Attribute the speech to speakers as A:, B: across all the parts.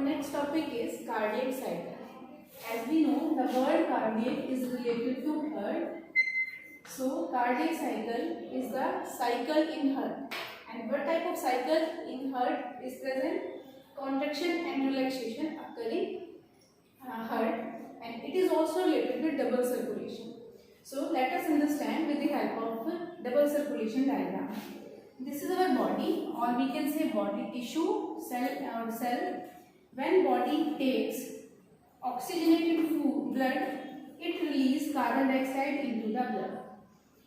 A: next topic is cardiac cycle. As we know, the word cardiac is related to heart. So cardiac cycle is the cycle in heart. And what type of cycle in heart is present? Contraction and relaxation occurring heart, and it is also related with double circulation. So let us understand with the help of double circulation diagram. This is our body, or we can say body tissue, cell. When body takes oxygenated blood, it releases carbon dioxide into the blood.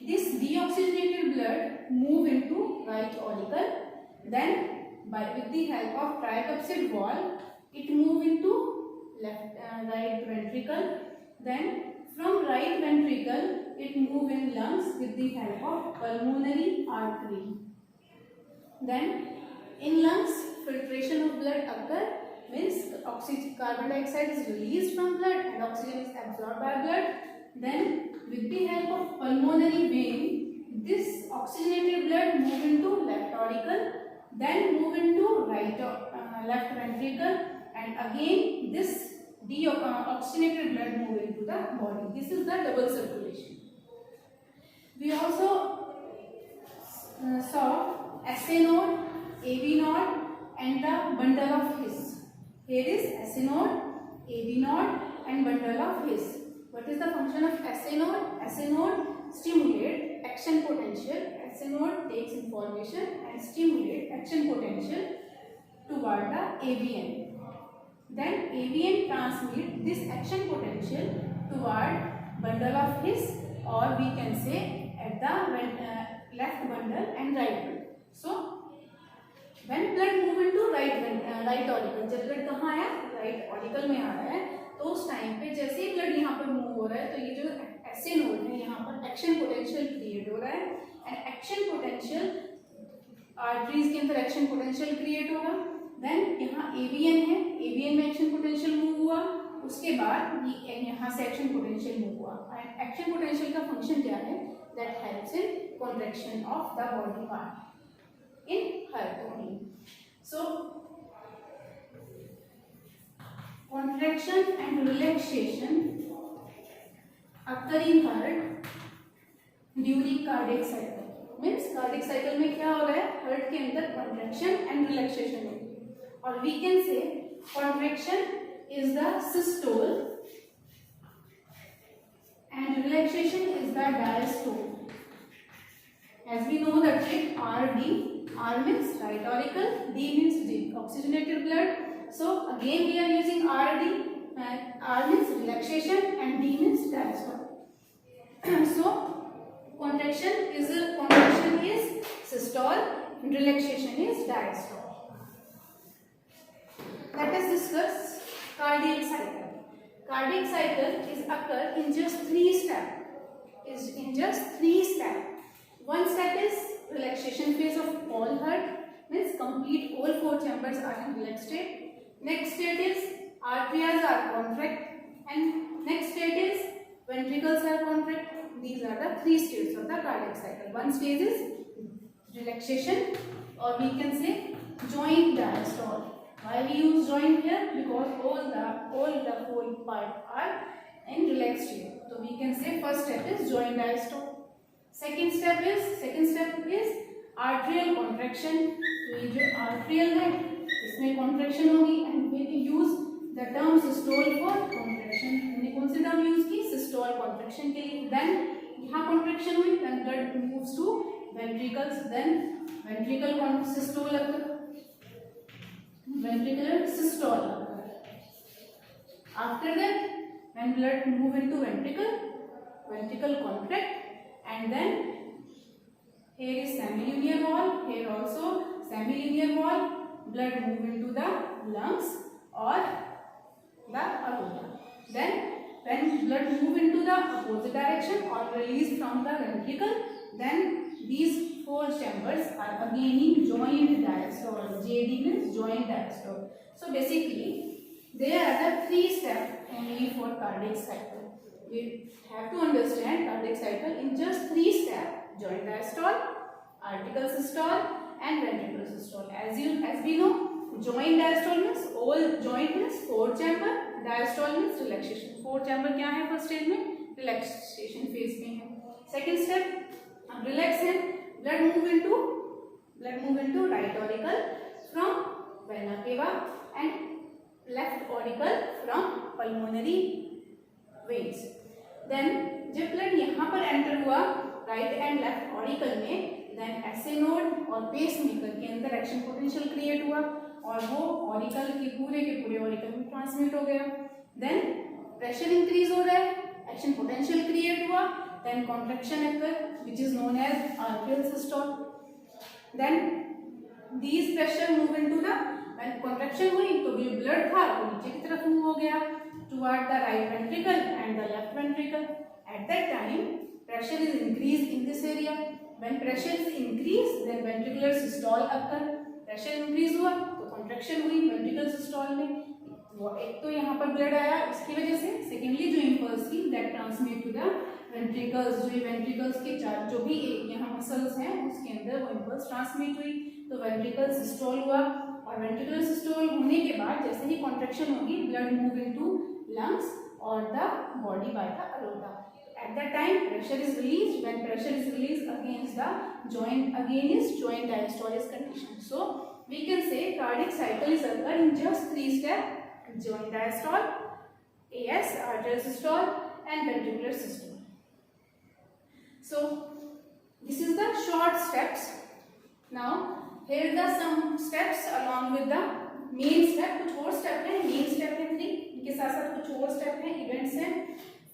A: This deoxygenated blood move into right auricle. Then with the help of tricuspid wall, it move into right ventricle. Then from right ventricle, it move in lungs with the help of pulmonary artery. Then in lungs, filtration of blood occur, means carbon dioxide is released from blood and oxygen is absorbed by blood. Then with the help of pulmonary vein, this oxygenated blood move into left auricle, then move into left ventricle, and again this oxygenated blood move into the body. This is the double circulation. We also saw SA node, AV node, and the bundle of His. Here is SA node, AV node, and bundle of His. What is the function of SA node? SA node stimulate action potential. SA node takes information and stimulate action potential toward the AVN. Then AVN transmit this action potential toward bundle of His, or we can say at the left bundle and right bundle. So when blood move into right auricle, जब blood कहाँ आया? Right auricle में आ रहा है, तो उस time पे जैसे ही ब्लड यहाँ पर मूव हो रहा है, तो ये जो SA नोड है यहाँ पर एक्शन पोटेंशियल क्रिएट हो रहा है, एंड एक्शन पोटेंशियल आर्टरीज के अंदर एक्शन पोटेंशियल क्रिएट होगा. देन यहाँ AVN है, AVN में एक्शन पोटेंशियल मूव हुआ, उसके बाद यहाँ से एक्शन पोटेंशियल मूव हुआ. एंड एक्शन पोटेंशियल का फंक्शन क्या है? That helps in contraction of the body part in heart only. So contraction and relaxation occur in heart during cardiac cycle. Means cardiac cycle में क्या हो रहा है? heart के अंदर contraction and relaxation होती है. और we can say contraction is the systole and relaxation is the diastole. As we know the trick RD, R means right auricle, D means deoxygenated blood. So again we are using RD, R means relaxation and D means diastole. So contraction is systole and relaxation is diastole. Let us discuss cardiac cycle. Cardiac cycle is occur in just 3 steps. One step is relaxation phase of all heart, means complete all 4 chambers are in relaxed state. Next state is arteries are contract, and next state is ventricles are contract. These are the 3 states of the cardiac cycle. One stage is relaxation, or we can say joint diastole. Why we use joint here? Because all the whole part are in relaxed state. So we can say first step is joint diastole. Second step is arterial contraction. तो ये जो arterial है इसमें contraction होगी, and we use the term systole for contraction. हमने कौन सी term use की? Systole contraction के लिए. Then यहाँ contraction हुई, then blood moves to ventricles, then ventricular systole occur. Ventricular systole occur. After that, when blood move into ventricle contract, and then here is semilinear wall, here also semilinear wall, blood move into the lungs or the aorta. Then when blood move into the opposite direction or released from the ventricle, then these 4 chambers are again in joint diastole. JD means joint diastole. So basically there are the 3 steps only for cardiac cycle. We have to understand cardiac cycle in just 3 steps: joint diastole, arterial systole, and ventricular systole. As we know, joint diastole means all joint relaxation. 4 chamber क्या है first stage में, relaxation phase में है। Second step, अब relax है, blood move into right auricle from vena cava and left auricle from pulmonary veins. Then जब blood यहाँ पर एंटर हुआ राइट एंड लेफ्ट ऑरिकल में, देन एसए नोड और पेसमेकर के अंदर एक्शन पोटेंशियल क्रिएट हुआ और वो ऑरिकल के पूरे ऑरिकल में ट्रांसमिट हो गया। देन प्रेशर इंक्रीज हो रहा है, एक्शन पोटेंशियल क्रिएट हुआ, then contraction occur which is known as arterial systole. Then these pressure move into the, when contraction हुई तो जो ब्लड था वो नीचे की तरफ मूव हो गया toward the right ventricle and the left ventricle. At that time pressure is increased in this area. When pressure is increased then ventricular systole occur. Pressure increase हुआ तो contraction हुई ventricular systole में, वो एक तो यहाँ पर ब्लड आया इसकी वजह से, सेकेंडली जो इम्पल्स थी that transmit to the ventricles, जो वेंट्रिकल्स के चार जो भी यहाँ मसल्स हैं उसके अंदर वो इम्पल्स ट्रांसमिट हुई तो वेंट्रिकल सिस्टोल हुआ। और वेंट्रिकुलर सिस्टोल होने के बाद जैसे ही कॉन्ट्रैक्शन होगी ब्लड मूव इनटू लंग्स और the body by the aorta. At that time pressure is released. When pressure is released against the joint, again is joint diastole is conditioned. So we can say cardiac cycle is occur in just 3 steps: joint diastole, AS arterial systole and ventricular systole. So this is the short steps. Now here are some steps along with the main step. कुछ और step है, main step है 3, इनके साथ साथ कुछ और step है, events हैं।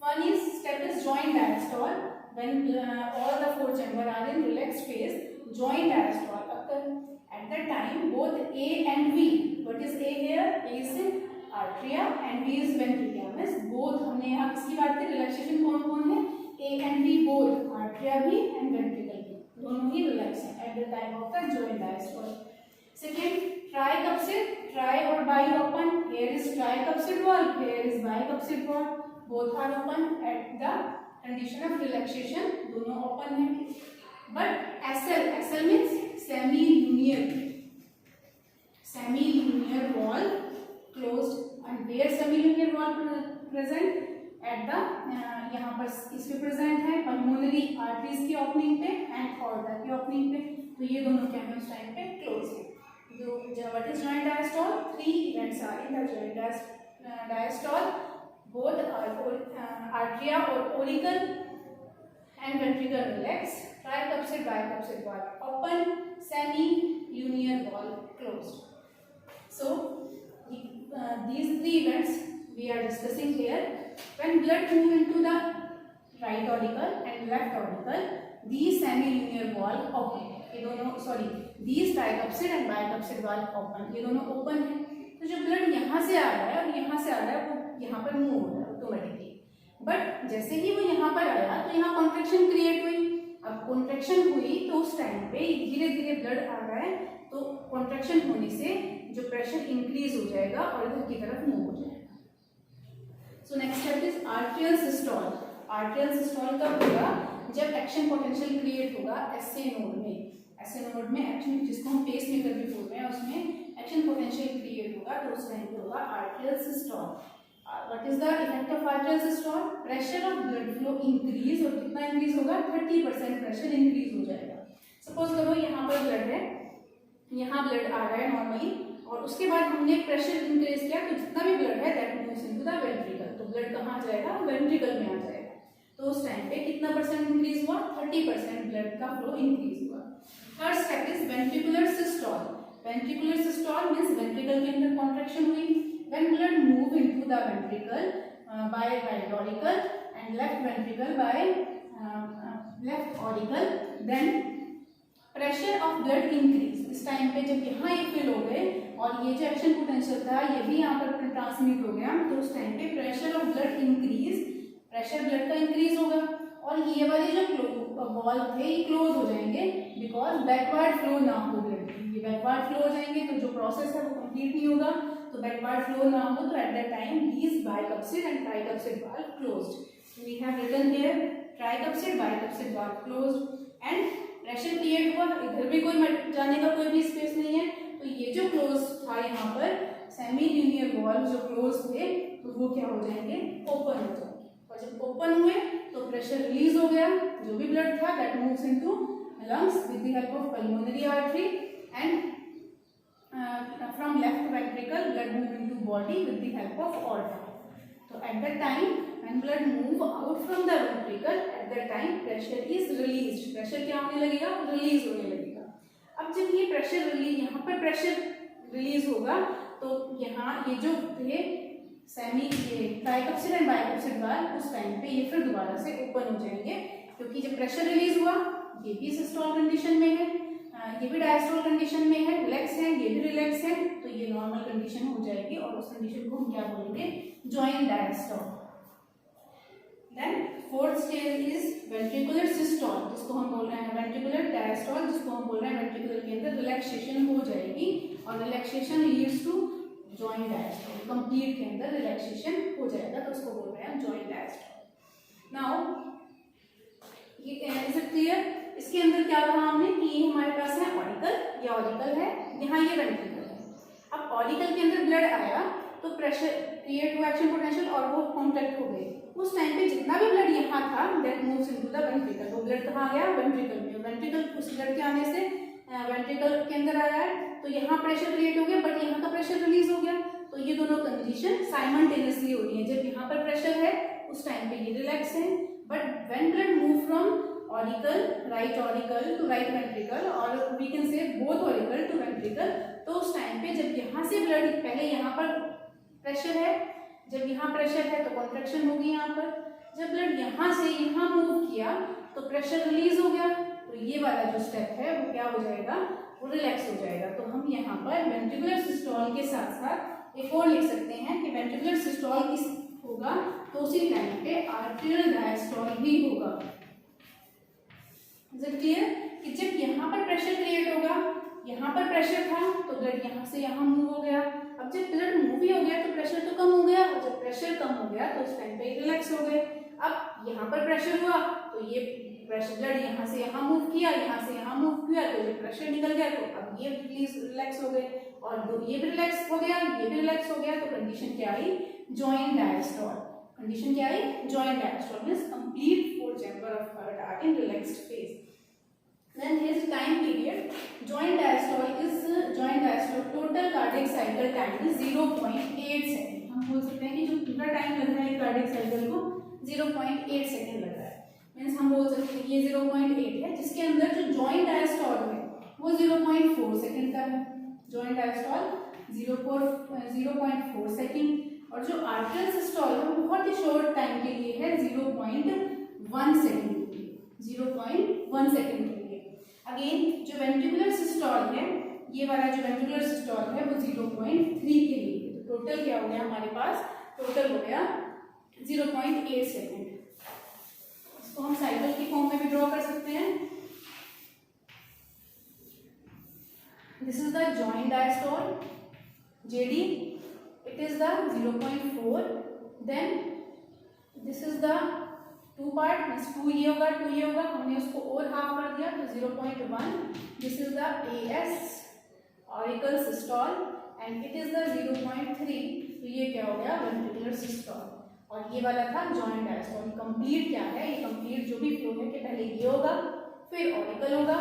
A: One is step is joint diastole. When all the 4 chambers are in relaxed phase, joint diastole occur. At that time both A and V, what is A here? A is arteria and V is ventricle. Means both, हमने यहाँ किसकी बात की, relaxation कौन कौन है, A and V both, arteria भी and ventricle भी, दोनों ही रिलैक्स हैं at the time of the joint diastole. Second, tricuspid, tri और bi open. Here is tricuspid valve, here is bicuspid valve. Both are open at the condition of relaxation, दोनों open है. But SL means semi-linear wall closed. And where semi-linear wall present? At the यहाँ पर इसमें present है pulmonary arteries की opening पे and aorta की opening पे, तो ये दोनों क्या है उस टाइम पे close है. What is joint diastole? 3 events are in the joint diastole. Both arteria or auricle and ventricle relax. Tricuspid, bicuspid valve open, semi-linear wall closed. So these 3 events we are discussing here. When blood move into the right auricle and left auricle, these semi-linear wall open. ये दोनों these tricuspid and bicuspid valve open. ये दोनों open है, तो जो blood यहाँ से आ रहा है और यहाँ से आ रहा है वो यहाँ पर मूव हो रहा है ऑटोमेटिकली। बट जैसे ही वो यहाँ पर आया तो यहाँ कॉन्ट्रैक्शन क्रिएट हुई। अब कॉन्ट्रैक्शन हुई तो उस टाइम पे धीरे धीरे ब्लड आ रहा है, तो कॉन्ट्रैक्शन होने से जो प्रेशर इंक्रीज हो जाएगा और इधर की तरफ मूव हो जाएगा। So next step is arterial systole. Arterial systole कब होगा? जब एक्शन पोटेंशियल क्रिएट होगा एसए नोड में। एसए नोड में एक्शन, जिसको हम पेस मेकर भी बोल रहे हैं, उसमें एक्शन पोटेंशियल क्रिएट होगा तो उस टाइम पे होगा arterial systole. What is the effect of arterial systole? Pressure of blood flow increase, और कितना इंक्रीज होगा? 30% प्रेशर इंक्रीज हो जाएगा। सपोज करो यहाँ पर ब्लड है, यहाँ ब्लड आ रहा है नॉर्मली, और उसके बाद हमने प्रेशर इंक्रीज किया तो जितना भी ब्लड है that moves into the ventricle, तो ब्लड कहाँ जाएगा? वेंट्रिकल में आ जाएगा। तो उस टाइम पे कितना परसेंट इंक्रीज हुआ? 30% ब्लड का फ्लो इंक्रीज हुआ। Third step is ventricular systole. Ventricular systole means ventricle के अंदर कॉन्ट्रैक्शन हुई। When blood move into the ventricle by right auricle and left ventricle by left auricle, then pressure of blood increase. इस time पे जब यहाँ ये fill हो गए और ये जो एक्शन पोटेंशियल था ये भी यहाँ पर ट्रांसमिट हो गया, तो उस टाइम पे pressure of blood increase, pressure blood का इंक्रीज होगा और ये वाले जो वॉल थे ये क्लोज हो जाएंगे बिकॉज बैकवर्ड फ्लो ना हो ब्लड। ये बैकवर्ड फ्लो हो जाएंगे तो जो प्रोसेस है वो कंप्लीट नहीं होगा, तो बैकवर्ड फ्लो ना हो तो at that time these bicuspid and tricuspid valve closed. We have written here tricuspid, bicuspid valve closed and pressure create हुआ, इधर भी कोई जाने का कोई भी स्पेस नहीं है, तो ये जो क्लोज था यहाँ पर सेमी लीनियर वॉल्व जो क्लोज थे तो वो क्या हो जाएंगे, ओपन हो जाएंगे, और जब ओपन हुए तो प्रेशर रिलीज हो गया, जो भी ब्लड था that moves into lungs with the help of pulmonary artery, and from left ventricle blood move into body with the help of aorta. So at that time when blood move out from the ventricle, at that time pressure is released. pressure क्या होने लगेगा, release होने लगेगा. अब जब ये pressure release, यहाँ पर प्रेशर रिलीज होगा तो यहाँ ये जो थे सेमी ये ट्राइकप्सिड एंड बाइकप्सिड वाल्व उस टाइम पे ये फिर दोबारा से ओपन हो जाएंगे, क्योंकि जब प्रेशर रिलीज हुआ ये भी सिस्टोल कंडीशन में है, ये भी डायस्टोल कंडीशन में है, रिलैक्स है, ये भी रिलैक्स है, तो ये नॉर्मल कंडीशन हो जाएगी और उस कंडीशन को हम क्या बोलेंगे, joint diastole. Then fourth stage is ventricular systole, जिसको हम बोल रहे हैं वेंट्रिकुलर डायस्टोल, जिसको हम बोल रहे हैं वेंट्रिकुलर के अंदर रिलैक्सेशन हो जाएगी और relaxation leads to joint diastole, complete के अंदर रिलैक्सेशन हो जाएगा, तो उसको बोल रहे हैं जॉइंट डायस्टोल. नाउ ये इज इट क्लियर? इसके अंदर क्या कहा हमने कि ये हमारे पास है ऑरिकल, ये ऑरिकल है, यहाँ ये वेंट्रिकल है. अब ऑरिकल के अंदर ब्लड आया तो प्रेशर क्रिएट हुआ एक्शन पोटेंशियल और वो कॉन्टैक्ट हो गए. उस टाइम पे जितना भी ब्लड यहाँ था that moves into the ventricle. वो ब्लड कहाँ गया, वेंट्रिकल में. वेंट्रिकल उस ब्लड के आने से वेंट्रिकल के अंदर आया है तो यहाँ प्रेशर क्रिएट हो गया, बट यहाँ का प्रेशर रिलीज हो गया, तो ये दोनों कंडीशन साइमल्टेनियसली हो रही है. जब यहाँ पर प्रेशर है उस टाइम पे ये रिलैक्स है, but when blood move from auricle, right auricle to right ventricle, और we can say both auricle to ventricle, तो उस टाइम पे जब यहाँ से ब्लड, पहले यहाँ पर प्रेशर है, जब यहाँ प्रेशर है तो कॉन्ट्रैक्शन होगी यहाँ पर, जब ब्लड यहाँ से यहाँ मूव किया तो प्रेशर रिलीज हो गया, तो ये वाला जो स्टेप है वो क्या हो जाएगा, वो रिलैक्स हो जाएगा. तो हम यहाँ पर वेंट्रिकुलर सिस्टोल के साथ साथ एक और लिख सकते हैं कि वेंट्रिकुलर सिस्टोल किस होगा तो उसी टाइम पे आर्टेरियल डायस्टोल भी होगा. Is it clear? कि जब यहाँ पर प्रेशर क्रिएट होगा, यहाँ पर प्रेशर था तो ब्लड यहाँ से यहाँ मूव हो गया. अब जब ब्लड मूव ही हो गया तो प्रेशर तो कम हो गया, और जब प्रेशर कम हो गया तो उस टाइम पे रिलैक्स हो गए. अब यहाँ पर प्रेशर हुआ तो ये प्रेशर ब्लड यहाँ से यहाँ मूव किया, यहाँ से यहाँ मूव किया, तो ये प्रेशर निकल गया, तो अब ये रिलैक्स हो गए, और ये भी रिलैक्स हो गया, ये भी रिलैक्स हो गया, तो कंडीशन क्या आई, जॉइंट डायस्टोल. कंडीशन क्या आई, joint diastole means complete four chamber of heart are in relaxed phase. Then his time period, joint diastole total cardiac cycle time is 0.8 second. हम बोल सकते हैं कि जो पूरा टाइम लग रहा है कार्डियक साइकिल को 0.8 सेकंड लग रहा है. मींस हम बोल सकते हैं कि ये 0.8 है, जिसके अंदर जो जॉइंट डायस्टोल है वो 0.4 सेकंड का है. जॉइंट डायस्टोल 0.4 सेकंड, और जो आर्टेरियल सिस्टोल है वो बहुत ही शॉर्ट टाइम के लिए है, 0.1 सेकंड के लिए, 0.1 सेकंड के लिए. अगेन जो वेंट्रिकुलर सिस्टोल है, ये वाला जो वेंट्रिकुलर सिस्टोल है वो 0.3 के लिए. तो टोटल क्या हो गया हमारे पास, टोटल हो गया 0.8 सेकंड. इसको हम साइकिल की फॉर्म में भी ड्रॉ कर सकते हैं. This is the joint diastole JD, it is the 0.4. then this is the two part means 2 ये होगा 2 ये होगा, हमने उसको और हाफ कर दिया तो 0.1. This is the AS auricle systole and it is the 0.3. तो ये क्या हो गया, वेंट्रिकुलर सिस्टोल. और ये वाला था जॉइंट डायस्टोल. कंप्लीट क्या है, ये कंप्लीट जो भी फ्लो है कि पहले ये होगा, फिर ऑरिकल होगा,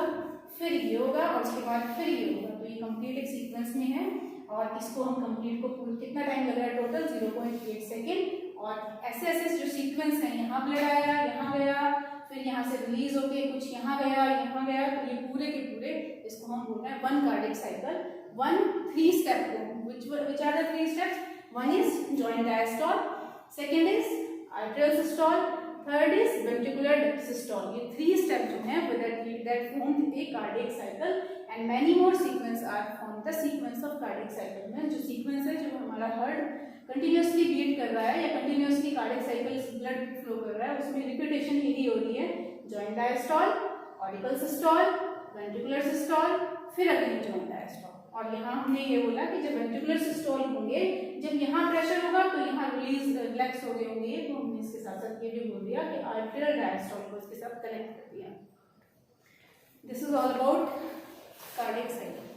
A: फिर ये होगा, और उसके बाद फिर ये होगा. तो ये कंप्लीट एक सीक्वेंस में है, और इसको हम कंप्लीट को कितना टाइम लग रहा है, टोटल 0.8 सेकेंड. और ऐसे ऐसे जो सीक्वेंस है, यहाँ ब्लड आया, यहाँ गया, फिर यहाँ से रिलीज होके कुछ यहाँ गया, यहाँ गया, तो ये पूरे के पूरे इसको हम बोल रहे हैं one cardiac cycle. 3 step, which are the 3 steps? One is joint diastole, second is arterial systole, third is ventricular systole. ये 3 स्टेप जो हैं that form a cardiac cycle, and many more sequence are formed the sequence of cardiac cycle. में जो sequence है, जो हमारा heart continuously beat कर रहा है या continuously cardiac cycle blood flow कर रहा है, उसमें रिपीटेशन यही हो रही है, joint diastole, auricle systole, ventricular systole, फिर अगेन जॉइंट डायस्टोल. और यहाँ हमने ये बोला कि जब वेंट्रिकुलर सिस्टोल होंगे, जब यहाँ प्रेशर होगा तो यहाँ रिलैक्स हो गए होंगे, तो हमने इसके साथ साथ ये भी बोल दिया कि आर्टेरियल डायस्टोल को इसके साथ कनेक्ट कर दिया. This is all about cardiac cycle.